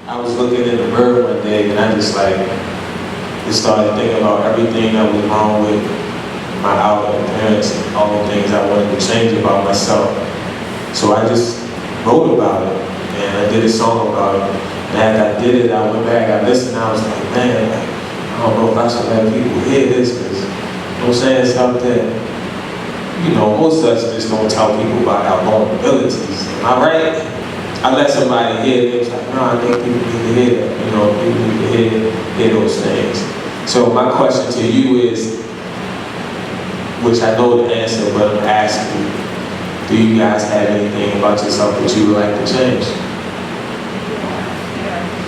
I was looking in the mirror one day and I just started thinking about everything that was wrong with my outer appearance and all the things I wanted to change about myself. So I just wrote about it and I did a song about it. And after I did it, I went back, I listened, and I was like, man, I don't know if I should let people hear this, because, you know what I'm saying, it's out there. You know, most of us just don't tell people about our vulnerabilities. Am I right? I let somebody hear it, it was like, no, I think people need to hear that. You know, people need to hear those things. So my question to you is, which I know the answer, but I'm asking you, do you guys have anything about yourself that you would like to change?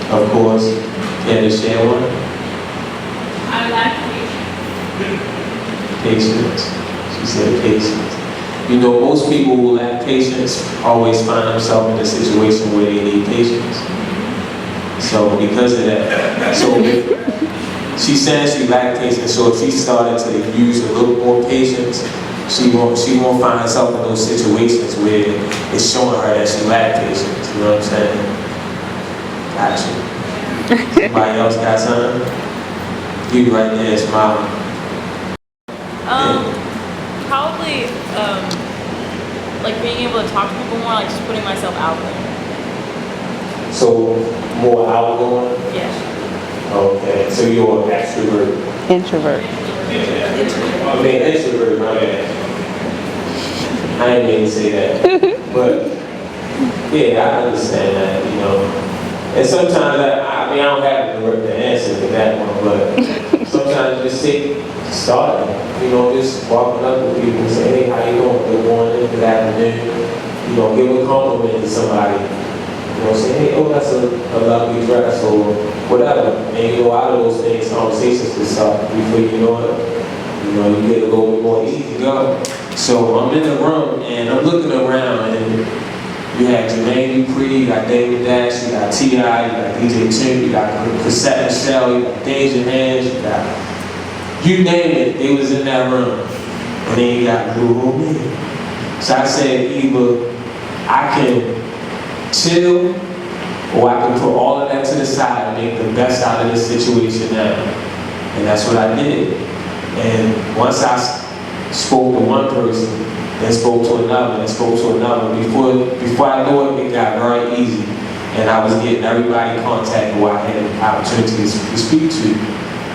Of course. Can you share one? I like patience. She said patience. You know, most people who lack patience always find themselves in a situation where they need patience. So because of that, so she's saying she lacked patience, so if she started to use a little more patience, she won't find herself in those situations where it's showing her that she lacked patience. You know what I'm saying? Gotcha. Somebody else got something? You right there, smiling. Probably like being able to talk to people more, like just putting myself out there. So more outgoing? Yeah. Okay, so you're an extrovert? Introvert. I mean, introvert, my bad. I didn't mean to say that. But, yeah, I understand that, you know. And sometimes, I mean, I don't have the answer to that one, but sometimes just starting, you know, just walking up with people and say, hey, how you doing? Good morning, good afternoon. You know, give a compliment to somebody. You know, say, hey, oh, that's a lovely dress, or whatever. And you know, out of those things, conversations can start before you know it. You know, you get a little bit more easy go. So I'm in the room and I'm looking around, and you have Jermaine Dupree, you got David Dash, you got T.I., you got DJ Chimp, you got Cassette Michelle, you got Deja Hands, you got, you name it, they was in that room. And then you got Google Me. So I said, either I can chill, or I can put all of that to the side and make the best out of this situation now. And that's what I did. And once I spoke to one person, then spoke to another, and spoke to another, before I knew it, it got very easy. And I was getting everybody in contact who I had opportunities to speak to.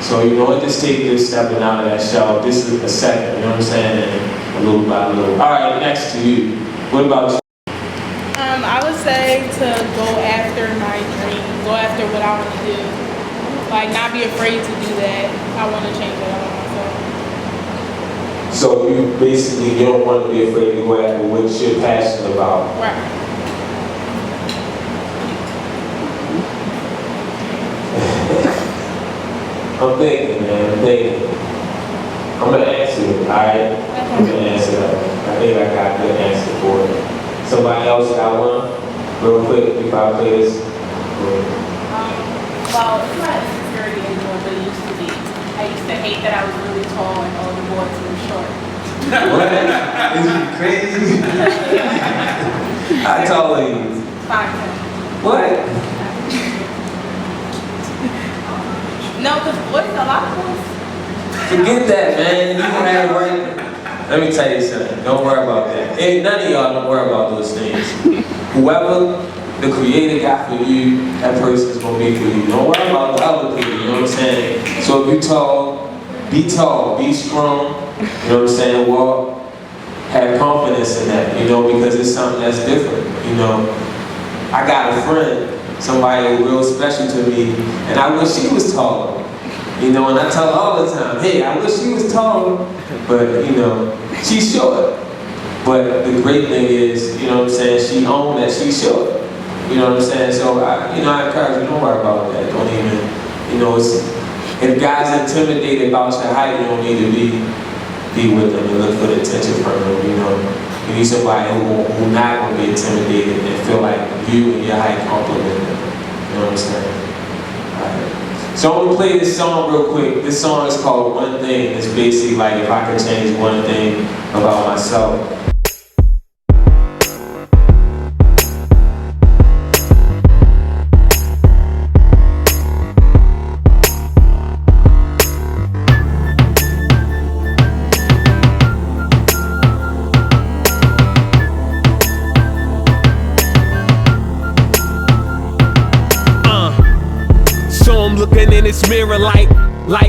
So, you know, it just takes this stepping out of that shell. This is a second, you know what I'm saying? And a little by little. All right, next to you. What about you? I would say to go after my dream, go after what I want to do. Like, not be afraid to do that. I want to change that about myself. So you basically, you don't want to be afraid to go after what you're passionate about. Right. I'm thinking, man, I'm thinking. I'm going to answer it, all right? I'm going to answer that. I think I got a good answer for it. Somebody else got one? Real quick, before I play this. Well, it's not insecurity anymore, but it used to be. I used to hate that I was really tall and all the boys were short. What? Is you crazy? How tall are you? 5'10". What? No, because boys, a lot of boys. Forget that, man. You don't have it right. Let me tell you something. Don't worry about that. Ain't none of y'all don't worry about those things. Whoever the Creator got for you, that person's gonna be for you. Don't worry about the other people. You know what I'm saying? So if you tall, be strong. You know what I'm saying? Well, have confidence in that. You know, because it's something that's different. You know, I got a friend, somebody real special to me, and I wish she was taller. You know, and I tell her all the time, hey, I wish she was taller, but, you know, she's short. But the great thing is, you know what I'm saying, she owns that she's short. You know what I'm saying? So, I encourage you, don't worry about that. Don't even, you know, if guys intimidated about your height, you don't need to be with them and look for the attention from them, you know. You need somebody who not going to be intimidated and feel like you and your height compliment them. You know what I'm saying? All right. So I'm gonna play this song real quick. This song is called One Thing. It's basically like if I could change one thing about myself. looking in this mirror like,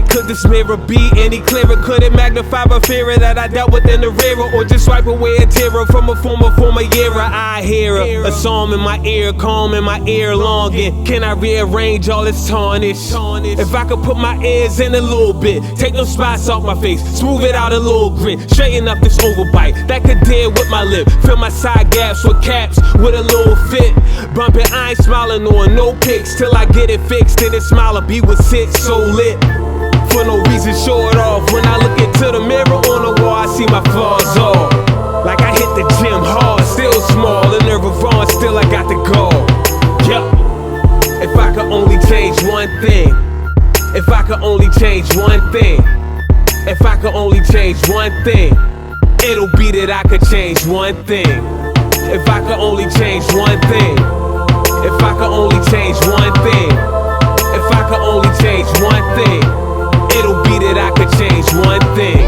could this mirror be any clearer? Could it magnify my fear that I dealt with in the rear? Or just wipe away a terror from a former era? I hear a psalm in my ear, calm in my ear longing. Can I rearrange all this tarnish? If I could put my ears in a little bit, take those spots off my face, smooth it out a little grit, straighten up this overbite that could deal with my lip, fill my side gaps with caps with a little fit. Bumping, I ain't smiling on no pics till I get it fixed. Then it smile or be with sit so lit. For no reason, show it off. When I look into the mirror on the wall, I see my flaws all. Like I hit the gym hard, still small, the nerve of wrong, still I got the gall. Yeah. If I could only change one thing, if I could only change one thing, if I could only change one thing, it'll be that I could change one thing. If I could only change one thing, if I could only change one thing, if I could only change one thing, it'll be that I could change one thing.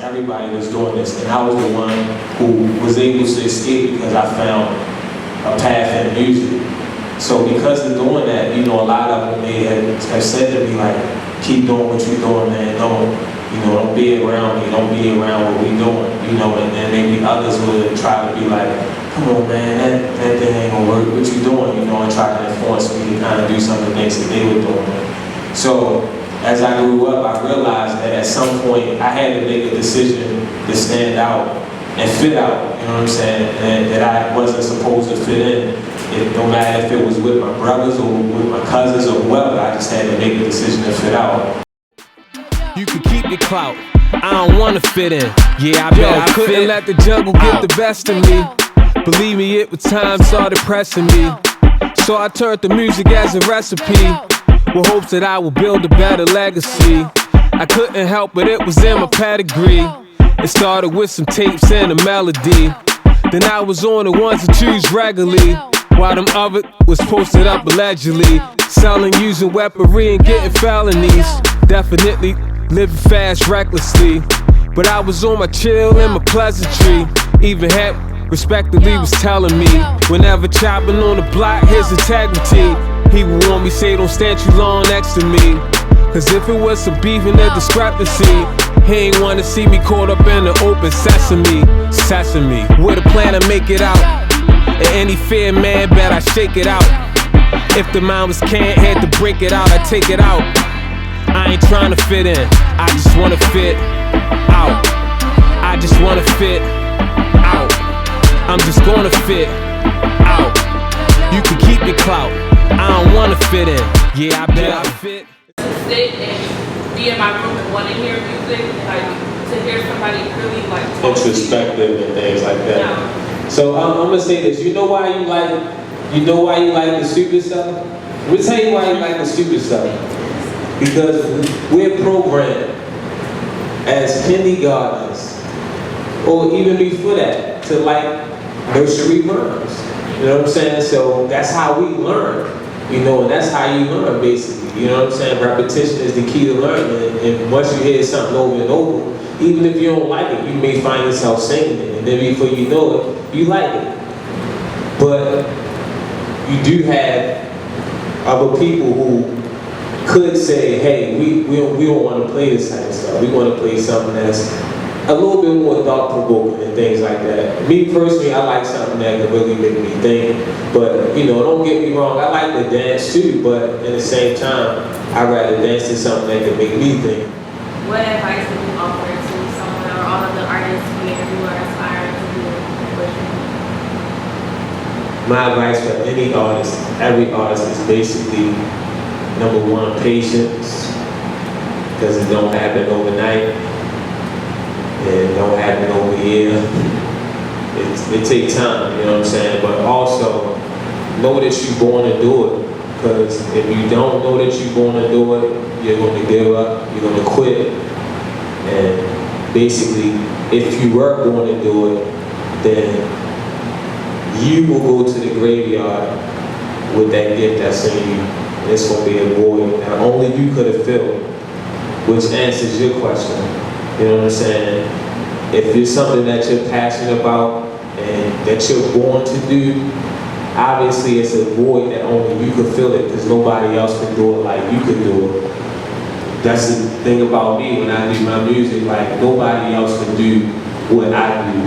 Everybody was doing this, and I was the one who was able to escape because I found a path in music. So because of doing that, you know, a lot of them, they have said to me, like, keep doing what you're doing, man. Don't be around me. Don't be around what we doing. You know, and then maybe others would try to be like, come on, man, that thing ain't gonna work. What you doing? You know, and try to influence me to kind of do some of the things that they were doing. So as I grew up, I realized that at some point I had to make a decision to stand out and fit out. You know what I'm saying? And that I wasn't supposed to fit in. No matter if it was with my brothers or with my cousins or whoever, I just had to make a decision to fit out. You can keep your clout, I don't wanna fit in. Yeah, I bet I couldn't let the jungle get the best of me. Believe me, it was time started pressing me. So I turned to music as a recipe, with hopes that I would build a better legacy. I couldn't help but it was in my pedigree. It started with some tapes and a melody. Then I was on the ones to choose regularly, while them other was posted up allegedly, selling, using weaponry and getting felonies. Definitely living fast recklessly, but I was on my chill and my pleasantry. Even had respectively was telling me, whenever chopping on the block, his integrity. He would want me say don't stand too long next to me, cause if it was some beef and a discrepancy, he ain't wanna see me caught up in the open sesame. With a plan to make it out, and any fear, man, bet I shake it out. If the mamas can't, had to break it out, I take it out. I ain't trying to fit in, I just wanna fit out. I just wanna fit out. I'm just gonna fit out. You can keep your clout, I don't wanna fit in. Yeah, I bet I fit. Sit and be in my room and want to hear music, like to hear somebody really like Introspective and things like that. Yeah. So I'm gonna say this. You know why you like the stupid stuff? Let me tell you why you like the stupid stuff. Because we're programmed as kindergartners, or even before that, to like nursery rhymes. You know what I'm saying? So that's how we learn. You know, and that's how you learn basically. You know what I'm saying? Repetition is the key to learning. And once you hear something over and over, even if you don't like it, you may find yourself singing it. And then before you know it, you like it. But you do have other people who could say, hey, we don't want to play this type of stuff. We want to play something that's a little bit more thought-provoking and things like that. Me personally, I like something that can really make me think. But, you know, don't get me wrong, I like to dance too, but at the same time, I'd rather dance to something that can make me think. What advice would you offer to someone or all of the artists who are aspiring to do what you do? My advice for any artist, every artist, is basically, number one, patience, because it don't happen overnight. It don't happen over here. It takes time, you know what I'm saying? But also, know that you're born to do it. Because if you don't know that you're born to do it, you're going to give up, you're going to quit. And basically, if you were born to do it, then you will go to the graveyard with that gift that's in you. And it's going to be a void that only you could have filled, which answers your question. You know what I'm saying? If it's something that you're passionate about and that you're born to do, obviously it's a void that only you can fill it because nobody else can do it like you can do it. That's the thing about me when I do my music, like nobody else can do what I do.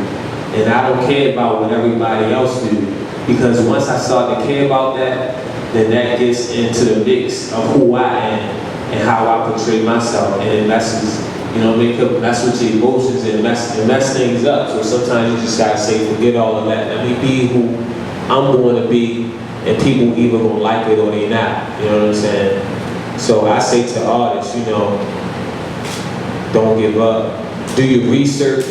And I don't care about what everybody else do, because once I start to care about that, then that gets into the mix of who I am and how I portray myself, and it messes, you know what I mean, mess with your emotions and mess things up. So sometimes you just gotta say, forget all of that. Let me be who I'm going to be, and people either gonna like it or they not. You know what I'm saying? So I say to artists, you know, don't give up. Do your research.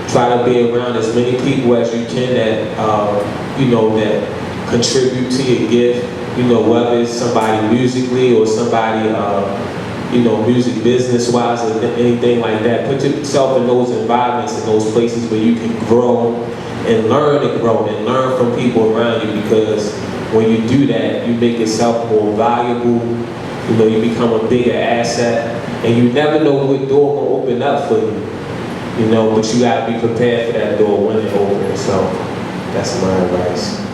Try to be around as many people as you can that, you know, that contribute to your gift. You know, whether it's somebody musically or somebody, you know, music business-wise or anything like that. Put yourself in those environments, in those places where you can grow and grow and learn from people around you, because when you do that, you make yourself more valuable. You know, you become a bigger asset, and you never know what door will open up for you. You know, but you gotta be prepared for that door when it opens. So that's my advice.